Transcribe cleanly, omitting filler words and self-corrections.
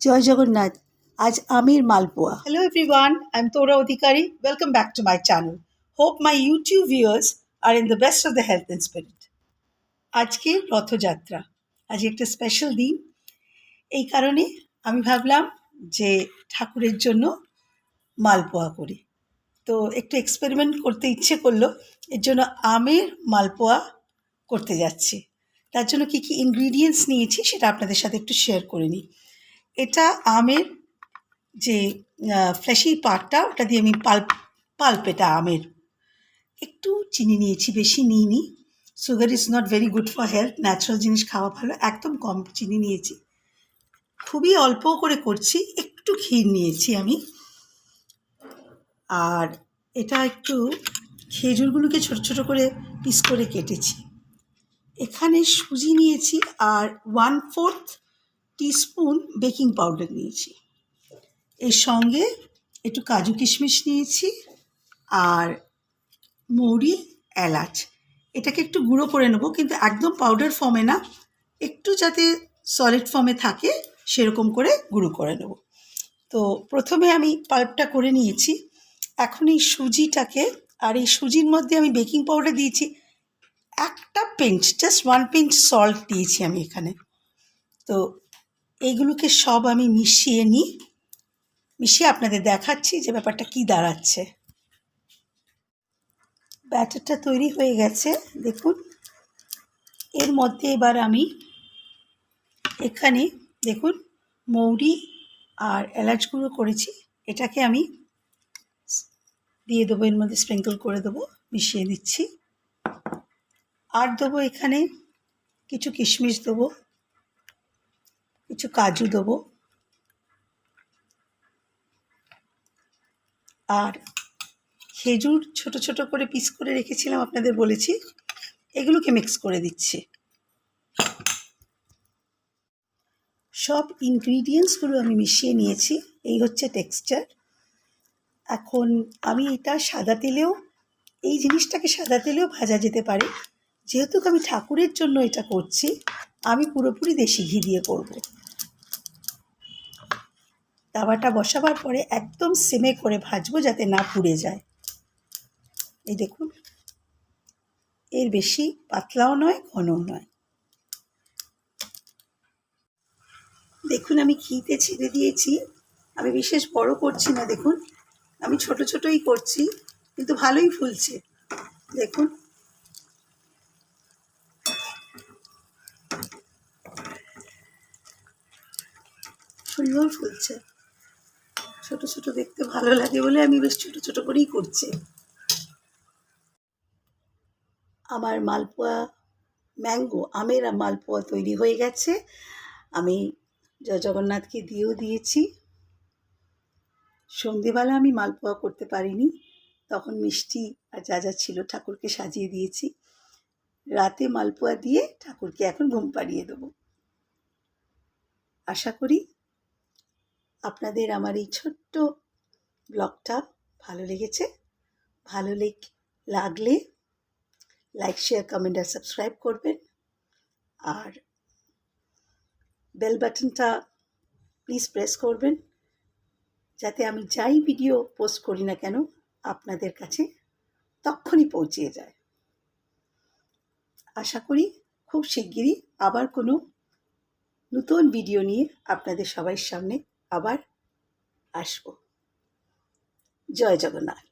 জয় জগন্নাথ। আজ আমের মালপোয়া। Hello everyone, I'm Tora Odhikari. Welcome back to my channel. Hope my YouTube viewers are in the best of the health and spirit. আজকে রথযাত্রা, আজ একটা special দিন। এই কারণে আমি ভাবলাম যে ঠাকুরের জন্য মালপোয়া করি। তো একটু এক্সপেরিমেন্ট করতে ইচ্ছে করলো, এর জন্য আমের মালপোয়া করতে যাচ্ছি। তার জন্য কী কী ইনগ্রিডিয়েন্টস নিয়েছি সেটা আপনাদের সাথে একটু শেয়ার করে নিই। এটা আমের যে ফ্লেশি পার্টটা, ওটা দিয়ে আমি পাল্প এটা আমের। একটু চিনি নিয়েছি, বেশি নিইনি। Sugar is not very good for health, natural জিনিস খাওয়া ভালো। একদম কম চিনি নিয়েছি, খুবই অল্প করে করছি। একটু ক্ষীর নিয়েছি আমি, আর এটা একটু খেজুরগুলোকে ছোট ছোট করে পিস করে কেটেছি। এখানে সুজি নিয়েছি আর 1/4 টিস্পুন বেকিং পাউডার নিয়েছি। এর সঙ্গে একটু কাজু কিশমিশ নিয়েছি আর মৌরি, এলাচ। এটাকে একটু গুঁড়ো করে নেব, কিন্তু একদম পাউডার ফর্মে না, একটু যাতে সলিড ফর্মে থাকে সেরকম করে গুঁড়ো করে নেব। তো প্রথমে আমি পাল্পটা করে নিয়েছি। এখন এই সুজিটাকে, আর এই সুজির মধ্যে আমি বেকিং পাউডার দিয়েছি একটা পিঞ্চ, জাস্ট 1 পিঞ্চ সল্ট দিয়েছি আমি এখানে। তো এইগুলোকে সব আমি মিশিয়ে নিই, মিশিয়ে আপনাদের দেখাচ্ছি যে ব্যাপারটা কি দাঁড়াচ্ছে। ব্যাটারটা তৈরি হয়ে গেছে দেখুন। এর মধ্যে এবার আমি এখানে দেখুন মৌরি আর এলাচ গুঁড়ো করেছি, এটাকে আমি দিয়ে দেবো, এর মধ্যে স্প্রিঙ্কল করে দেবো, মিশিয়ে দিচ্ছি। আর দেবো এখানে কিছু কিশমিশ দেবো, কিছু কাজু দেবো, আর খেজুর ছোট ছোট করে পিস করে রেখেছিলাম আপনাদের বলেছি, এগুলোকে মিক্স করে দিচ্ছি। সব ইনগ্রিডিয়েন্টসগুলো আমি মিশিয়ে নিয়েছি, এই হচ্ছে টেক্সচার। এখন আমি এটা সাদা তেলেও, এই জিনিসটাকে সাদা তেলেও ভাজা যেতে পারে। যেহেতু আমি ঠাকুরের জন্য এটা করছি, আমি পুরোপুরি দেশি ঘি দিয়ে করব। তাওয়াটা বসাবার পরে একদম সিমে করে ভাজবো যাতে না পুড়ে যায়। এই দেখুন, এর বেশি পাতলাও নয়, ঘনও নয়। দেখুন আমি ঘিতে ছেড়ে দিয়েছি, আমি বিশেষ বড় করছি না। দেখুন আমি ছোট ছোটই করছি, কিন্তু ভালোই ফুলছে। দেখুন সুন্দর ফুলছে, ছোট ছোট দেখতে ভালো লাগে বলে আমি বেশ ছোট ছোট করেই করছি। আমার মালপোয়া, ম্যাঙ্গো আমের মালপোয়া তৈরি হয়ে গেছে। আমি জয় জগন্নাথকে দিয়েও দিয়েছি। সন্ধেবেলা আমি মালপোয়া করতে পারিনি, তখন মিষ্টি আর যা যা ছিল ঠাকুরকে সাজিয়ে দিয়েছি। রাতে মালপোয়া দিয়ে ঠাকুরকে এখন ঘুম পাড়িয়ে দেবো। আশা করি আপনাদের আমার এই ছোট্ট ব্লগটা ভালো লেগেছে। ভালো লাগলে লাইক, শেয়ার, কমেন্ট আর সাবস্ক্রাইব করবেন। আর বেল বাটনটা প্লিজ প্রেস করবেন, যাতে আমি যাই ভিডিও পোস্ট করি না কেন আপনাদের কাছে তক্ষুনি পৌঁছে যায়। আশা করি খুব শিগগিরই আবার কোনো নতুন ভিডিও নিয়ে আপনাদের সবার সামনে আবার আসব। জয় জগন্নাথ।